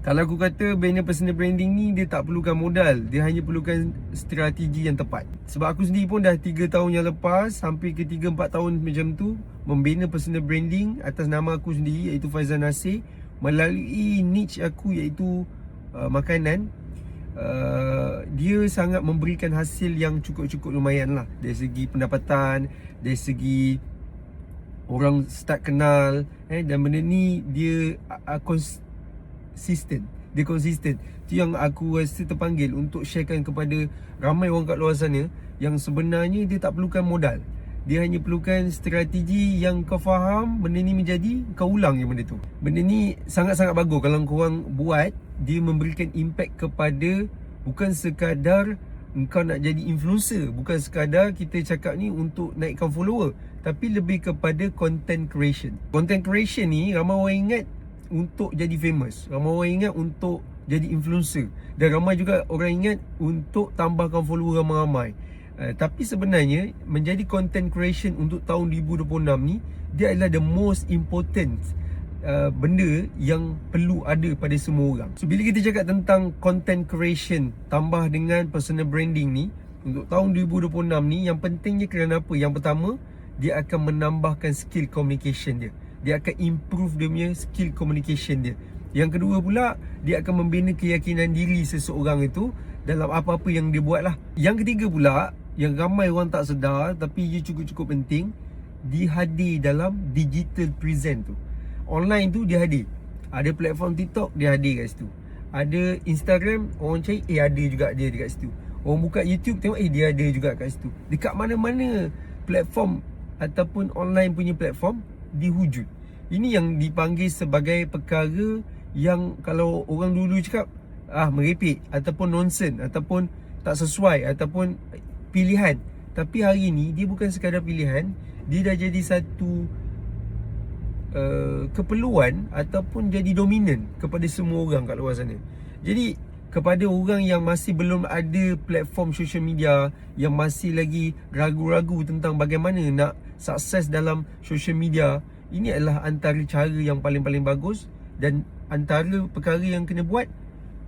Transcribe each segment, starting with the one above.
Kalau aku kata bina personal branding ni, dia tak perlukan modal, dia hanya perlukan strategi yang tepat. Sebab aku sendiri pun dah 3 tahun yang lepas, hampir ke 3-4 tahun macam tu, membina personal branding atas nama aku sendiri, iaitu Faizal Nasir, melalui niche aku iaitu makanan. Dia sangat memberikan hasil yang cukup-cukup lumayan lah, dari segi pendapatan, dari segi orang start kenal, dan benda ni dia konsisten. Dia konsisten. Itu yang aku rasa terpanggil untuk sharekan kepada ramai orang kat luar sana, yang sebenarnya dia tak perlukan modal. Dia hanya perlukan strategi yang kau faham, benda ni menjadi, kau ulang je benda tu. Benda ni sangat-sangat bagus kalau korang buat. Dia memberikan impact kepada, bukan sekadar engkau nak jadi influencer, bukan sekadar kita cakap ni untuk naikkan follower, tapi lebih kepada content creation. Content creation ni ramai orang ingat untuk jadi famous, ramai orang ingat untuk jadi influencer, dan ramai juga orang ingat untuk tambahkan follower ramai-ramai. Tapi sebenarnya menjadi content creation untuk tahun 2026 ni, dia adalah the most important benda yang perlu ada pada semua orang. So bila kita cakap tentang content creation tambah dengan personal branding ni untuk tahun 2026 ni, yang pentingnya kerana apa? Yang pertama, dia akan menambahkan skill communication dia. Dia akan improve dia punya skill communication dia. Yang kedua pula, dia akan membina keyakinan diri seseorang itu dalam apa-apa yang dia buat lah. Yang ketiga pula, yang ramai orang tak sedar tapi ia cukup-cukup penting, dihadir dalam digital present tu. Online tu dia hadir. Ada platform TikTok, dia hadir kat situ. Ada Instagram, orang cari, ada juga dia dekat situ. Orang buka YouTube, tengok, dia ada juga kat situ. Dekat mana-mana platform ataupun online punya platform, dihujud. Ini yang dipanggil sebagai perkara yang kalau orang dulu cakap merepek, ataupun nonsense, ataupun tak sesuai, ataupun pilihan. Tapi hari ni dia bukan sekadar pilihan, dia dah jadi satu keperluan ataupun jadi dominan kepada semua orang kat luar sana. Jadi kepada orang yang masih belum ada platform social media, yang masih lagi ragu-ragu tentang bagaimana nak sukses dalam social media, ini adalah antara cara yang paling-paling bagus, dan antara perkara yang kena buat,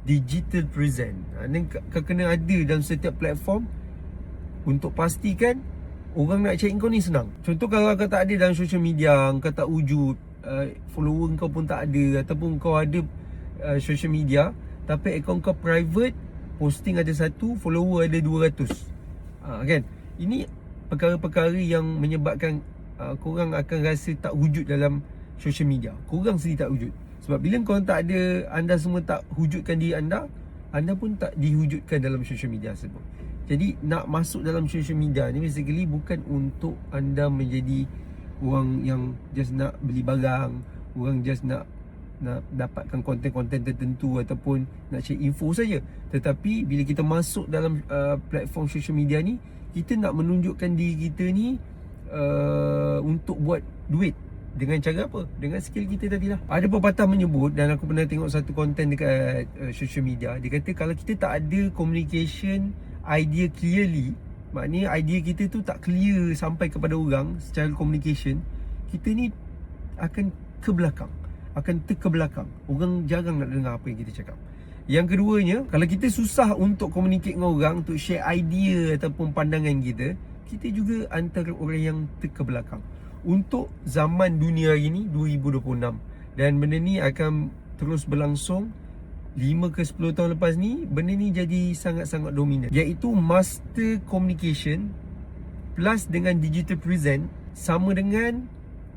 digital present. Dan kau kena ada dalam setiap platform untuk pastikan orang nak cari kau ni senang. Contoh kalau kau tak ada dalam social media, kau tak wujud, follower kau pun tak ada, ataupun kau ada social media tapi akaun kau private, posting ada 1, follower ada 200, kan? Ini perkara-perkara yang menyebabkan korang akan rasa tak wujud dalam social media. Korang sendiri tak wujud. Sebab bila korang tak ada, anda semua tak wujudkan diri anda, anda pun tak diwujudkan dalam social media tersebut. Jadi nak masuk dalam social media ni basically bukan untuk anda menjadi orang yang just nak beli barang, orang just nak dapatkan konten-konten tertentu ataupun nak cari info saja. Tetapi bila kita masuk dalam platform social media ni, kita nak menunjukkan diri kita ni untuk buat duit. Dengan cara apa? Dengan skill kita tadi lah. Ada pepatah menyebut, dan aku pernah tengok satu konten dekat social media, dia kata kalau kita tak ada communication idea clearly, maknanya idea kita tu tak clear sampai kepada orang secara communication, kita ni akan ke belakang, akan terkebelakang. Orang jarang nak dengar apa yang kita cakap. Yang keduanya, kalau kita susah untuk communicate dengan orang, untuk share idea ataupun pandangan kita, kita juga antara orang yang terkebelakang. Untuk zaman dunia hari ni 2026, dan benda ni akan terus berlangsung 5 ke 10 tahun lepas ni, benda ni jadi sangat-sangat dominan, iaitu master communication plus dengan digital present sama dengan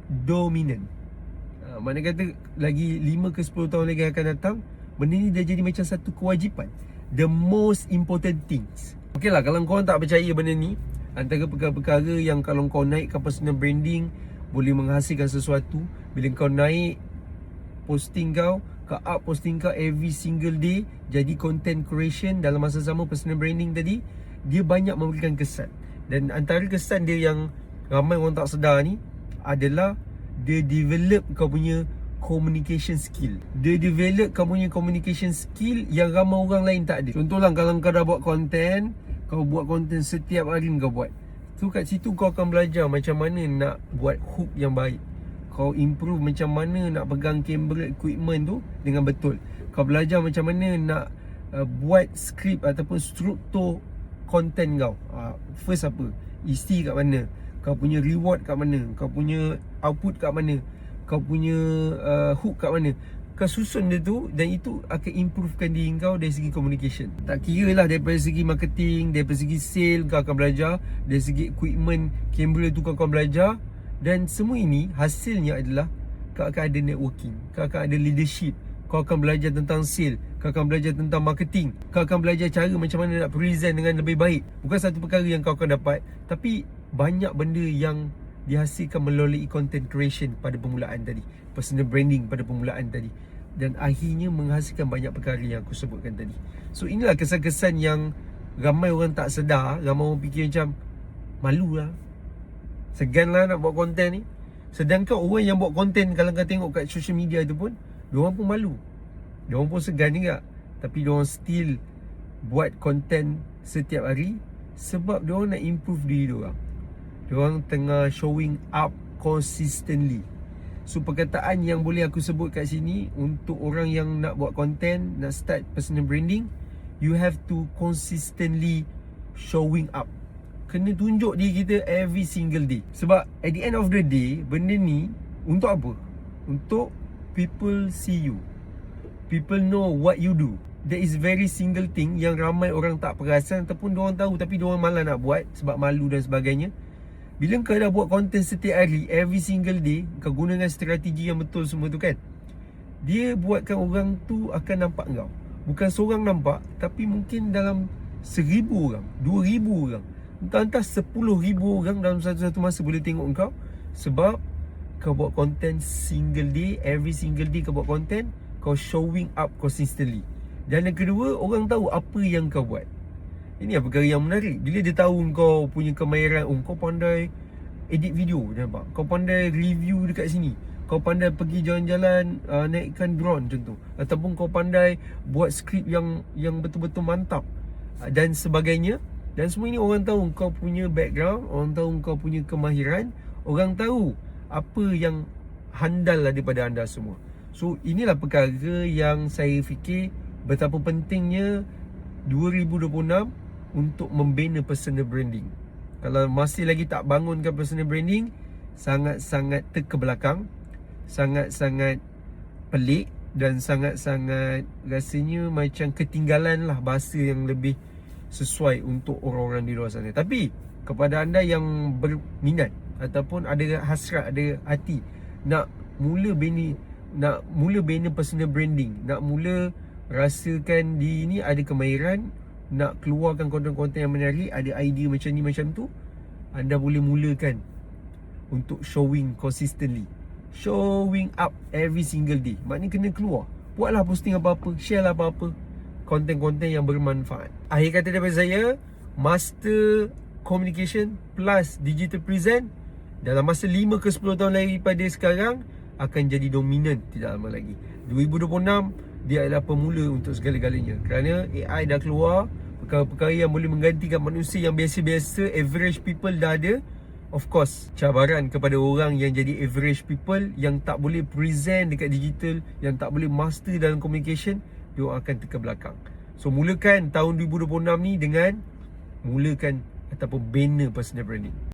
dominant. Mana kata lagi 5 ke 10 tahun lagi akan datang, benda ni dah jadi macam satu kewajipan, the most important things. Okey lah, kalau korang tak percaya benda ni, antara perkara-perkara yang kalau kau naikkan personal branding boleh menghasilkan sesuatu, bila kau naik posting kau up posting kau every single day, jadi content creation dalam masa sama personal branding tadi, dia banyak memberikan kesan. Dan antara kesan dia yang ramai orang tak sedar ni adalah dia develop kau punya communication skill. Dia develop kau punya communication skill yang ramai orang lain tak ada. Contohlah kalau kau dah buat konten, kau buat konten setiap hari kau buat, tu kat situ kau akan belajar macam mana nak buat hook yang baik. Kau improve macam mana nak pegang kamera equipment tu dengan betul. Kau belajar macam mana nak buat skrip ataupun struktur content kau. First apa? Isi kat mana? Kau punya reward kat mana? Kau punya output kat mana? Kau punya hook kat mana? Kau susun dia tu, dan itu akan improvekan diri kau dari segi communication. Tak kira lah daripada segi marketing, daripada segi sale kau akan belajar, dari segi equipment, kamera tu kau akan belajar. Dan semua ini hasilnya adalah kau akan ada networking, kau akan ada leadership, kau akan belajar tentang sale, kau akan belajar tentang marketing, kau akan belajar cara macam mana nak present dengan lebih baik. Bukan satu perkara yang kau akan dapat, tapi banyak benda yang dihasilkan melalui content creation pada permulaan tadi, personal branding pada permulaan tadi, dan akhirnya menghasilkan banyak perkara yang aku sebutkan tadi. So inilah kesan-kesan yang ramai orang tak sedar. Ramai orang fikir macam malu lah, segan lah nak buat konten ni. Sedangkan orang yang buat konten, kalau kau tengok kat social media tu pun, diorang pun malu, diorang pun segan juga, tapi diorang still buat konten setiap hari sebab diorang nak improve diri diorang. Diorang tengah showing up consistently. So perkataan yang boleh aku sebut kat sini untuk orang yang nak buat konten, nak start personal branding, you have to consistently showing up. Kena tunjuk diri kita every single day. Sebab at the end of the day, benda ni untuk apa? Untuk people see you, people know what you do. That is very single thing yang ramai orang tak perasan, ataupun diorang tahu tapi diorang malas nak buat sebab malu dan sebagainya. Bila kau dah buat konten setiap hari, every single day, kau gunakan strategi yang betul semua tu kan, dia buatkan orang tu akan nampak kau. Bukan seorang nampak, tapi mungkin dalam 1,000 orang, 2,000 orang, entah 10,000 orang dalam satu masa boleh tengok kau. Sebab kau buat konten single day, every single day kau buat konten, kau showing up consistently. Dan yang kedua, orang tahu apa yang kau buat. Ini adalah perkara yang menarik. Bila dia tahu kau punya kemahiran, kau pandai edit video, nampak? Kau pandai review dekat sini, kau pandai pergi jalan-jalan, naikkan drone contoh, ataupun kau pandai buat skrip yang betul-betul mantap, dan sebagainya. Dan semua ini orang tahu kau punya background, orang tahu kau punya kemahiran, orang tahu apa yang handal lah daripada anda semua. So inilah perkara yang saya fikir betapa pentingnya 2026 untuk membina personal branding. Kalau masih lagi tak bangunkan personal branding, sangat-sangat terkebelakang, sangat-sangat pelik, dan sangat-sangat rasanya macam ketinggalan lah bahasa yang lebih sesuai untuk orang-orang di luar sana. Tapi kepada anda yang berminat ataupun ada hasrat, ada hati nak mula bina personal branding, nak mula rasakan diri ni ada kemahiran, nak keluarkan konten-konten yang menarik, ada idea macam ni macam tu, anda boleh mulakan untuk showing consistently, showing up every single day. Maknanya kena keluar, buatlah posting apa-apa, share lah apa-apa, konten-konten yang bermanfaat. Akhir kata daripada saya, master communication plus digital present dalam masa 5 ke 10 tahun lagi daripada sekarang akan jadi dominan tidak lama lagi. 2026 dia adalah pemula untuk segala-galanya, kerana AI dah keluar, perkara-perkara yang boleh menggantikan manusia yang biasa-biasa, average people dah ada. Of course, cabaran kepada orang yang jadi average people, yang tak boleh present dekat digital, yang tak boleh master dalam communication, dia akan terkebelakang. So mulakan tahun 2026 ni dengan mulakan ataupun bina personal branding.